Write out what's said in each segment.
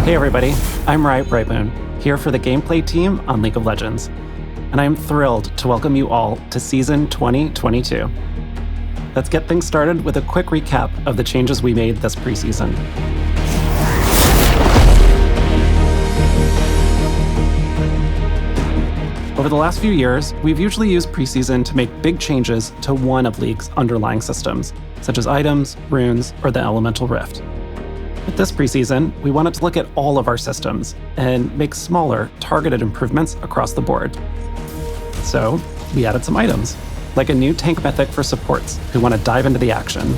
Hey everybody, I'm Brightmoon, here for the gameplay team on League of Legends, and I am thrilled to welcome you all to Season 2022. Let's get things started with a quick recap of the changes we made this preseason. Over the last few years, we've usually used preseason to make big changes to one of League's underlying systems, such as items, runes, or the Elemental Rift. With this preseason, we wanted to look at all of our systems and make smaller, targeted improvements across the board. So, we added some items, like a new tank mythic for supports who want to dive into the action,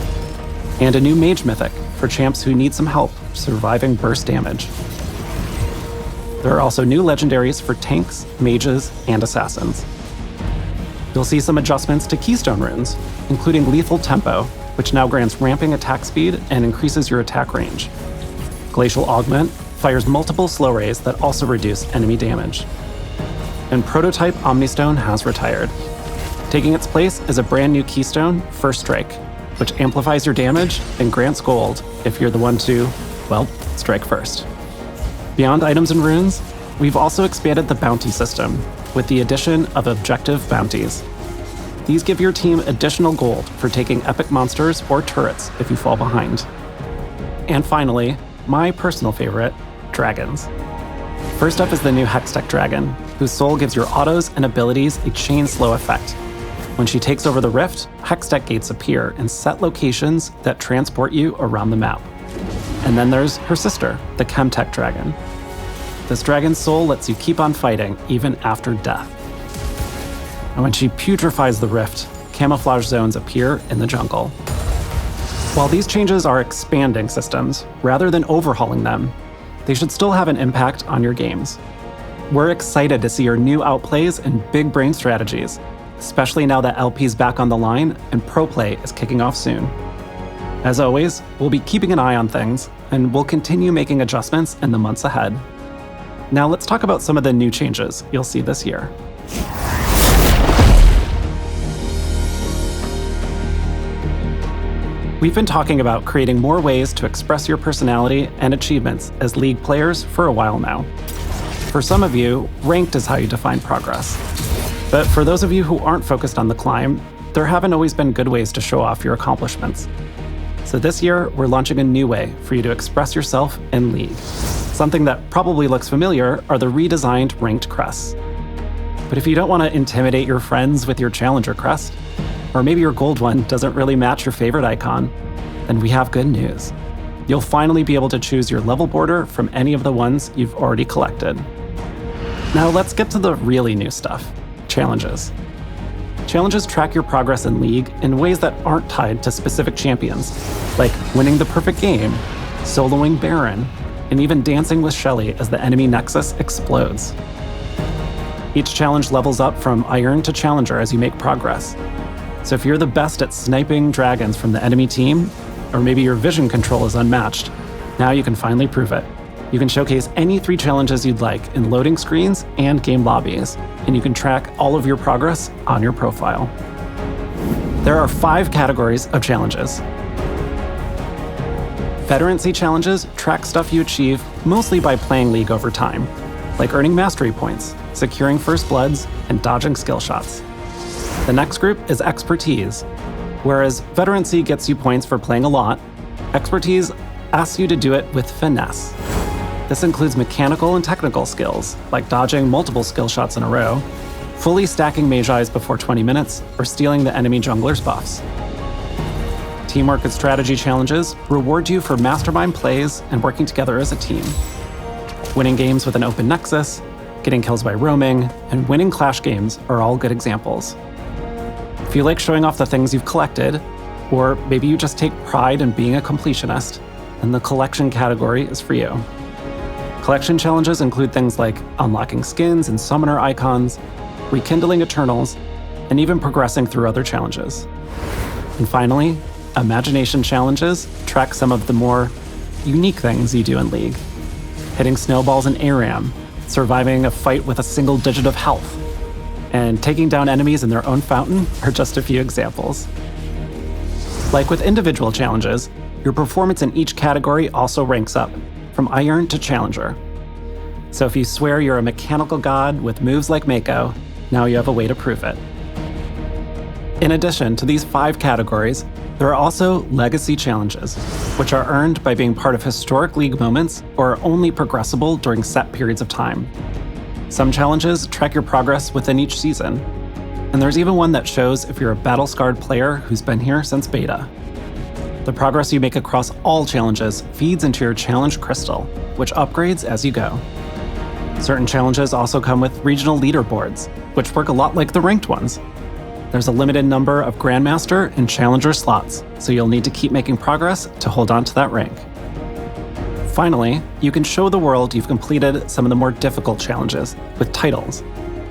and a new mage mythic for champs who need some help surviving burst damage. There are also new legendaries for tanks, mages, and assassins. You'll see some adjustments to keystone runes, including lethal tempo, which now grants ramping attack speed and increases your attack range. Glacial Augment fires multiple slow rays that also reduce enemy damage. And Prototype Omnistone has retired. Taking its place is a brand new keystone, First Strike, which amplifies your damage and grants gold if you're the one to, strike first. Beyond items and runes, we've also expanded the bounty system with the addition of objective bounties. These give your team additional gold for taking epic monsters or turrets if you fall behind. And finally, my personal favorite, dragons. First up is the new Hextech Dragon, whose soul gives your autos and abilities a chain slow effect. When she takes over the rift, Hextech gates appear in set locations that transport you around the map. And then there's her sister, the Chemtech Dragon. This dragon's soul lets you keep on fighting even after death. And when she putrefies the rift, camouflage zones appear in the jungle. While these changes are expanding systems, rather than overhauling them, they should still have an impact on your games. We're excited to see your new outplays and big brain strategies, especially now that LP's back on the line and Pro Play is kicking off soon. As always, we'll be keeping an eye on things, and we'll continue making adjustments in the months ahead. Now let's talk about some of the new changes you'll see this year. We've been talking about creating more ways to express your personality and achievements as League players for a while now. For some of you, ranked is how you define progress. But for those of you who aren't focused on the climb, there haven't always been good ways to show off your accomplishments. So this year, we're launching a new way for you to express yourself in League. Something that probably looks familiar are the redesigned ranked crests. But if you don't want to intimidate your friends with your challenger crest, or maybe your gold one doesn't really match your favorite icon, then we have good news. You'll finally be able to choose your level border from any of the ones you've already collected. Now let's get to the really new stuff, challenges. Challenges track your progress in League in ways that aren't tied to specific champions, like winning the perfect game, soloing Baron, and even dancing with Shelly as the enemy nexus explodes. Each challenge levels up from Iron to Challenger as you make progress. So if you're the best at sniping dragons from the enemy team, or maybe your vision control is unmatched, now you can finally prove it. You can showcase any 3 challenges you'd like in loading screens and game lobbies, and you can track all of your progress on your profile. There are 5 categories of challenges. Veterancy challenges track stuff you achieve mostly by playing League over time, like earning mastery points, securing first bloods, and dodging skill shots. The next group is expertise. Whereas veterancy gets you points for playing a lot, expertise asks you to do it with finesse. This includes mechanical and technical skills, like dodging multiple skill shots in a row, fully stacking mage eyes before 20 minutes, or stealing the enemy jungler's buffs. Teamwork and strategy challenges reward you for mastermind plays and working together as a team. Winning games with an open nexus, getting kills by roaming, and winning clash games are all good examples. If you like showing off the things you've collected, or maybe you just take pride in being a completionist, then the collection category is for you. Collection challenges include things like unlocking skins and summoner icons, rekindling Eternals, and even progressing through other challenges. And finally, imagination challenges track some of the more unique things you do in League. Hitting snowballs in ARAM, surviving a fight with a single digit of health, and taking down enemies in their own fountain are just a few examples. Like with individual challenges, your performance in each category also ranks up, from Iron to Challenger. So if you swear you're a mechanical god with moves like Mako, now you have a way to prove it. In addition to these 5 categories, there are also legacy challenges, which are earned by being part of historic league moments or are only progressible during set periods of time. Some challenges track your progress within each season, and there's even one that shows if you're a battle-scarred player who's been here since beta. The progress you make across all challenges feeds into your challenge crystal, which upgrades as you go. Certain challenges also come with regional leaderboards, which work a lot like the ranked ones. There's a limited number of Grandmaster and Challenger slots, so you'll need to keep making progress to hold on to that rank. Finally, you can show the world you've completed some of the more difficult challenges with titles,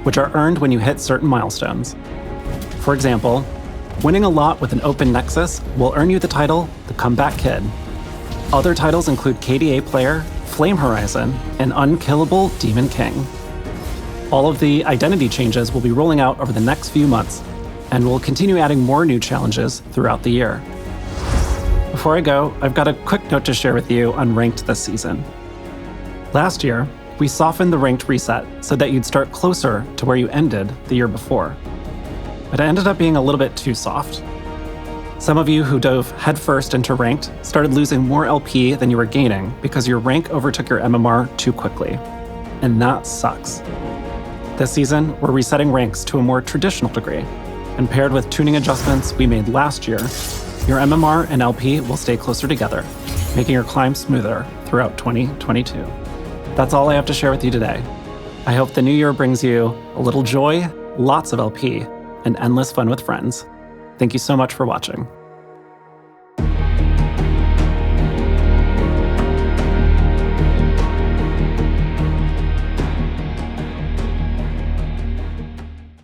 which are earned when you hit certain milestones. For example, winning a lot with an open nexus will earn you the title, the Comeback Kid. Other titles include KDA Player, Flame Horizon, and Unkillable Demon King. All of the identity changes will be rolling out over the next few months, and we'll continue adding more new challenges throughout the year. Before I go, I've got a quick note to share with you on Ranked this season. Last year, we softened the Ranked reset so that you'd start closer to where you ended the year before. But it ended up being a little bit too soft. Some of you who dove headfirst into Ranked started losing more LP than you were gaining because your rank overtook your MMR too quickly. And that sucks. This season, we're resetting ranks to a more traditional degree, and paired with tuning adjustments we made last year, your MMR and LP will stay closer together, making your climb smoother throughout 2022. That's all I have to share with you today. I hope the new year brings you a little joy, lots of LP, and endless fun with friends. Thank you so much for watching.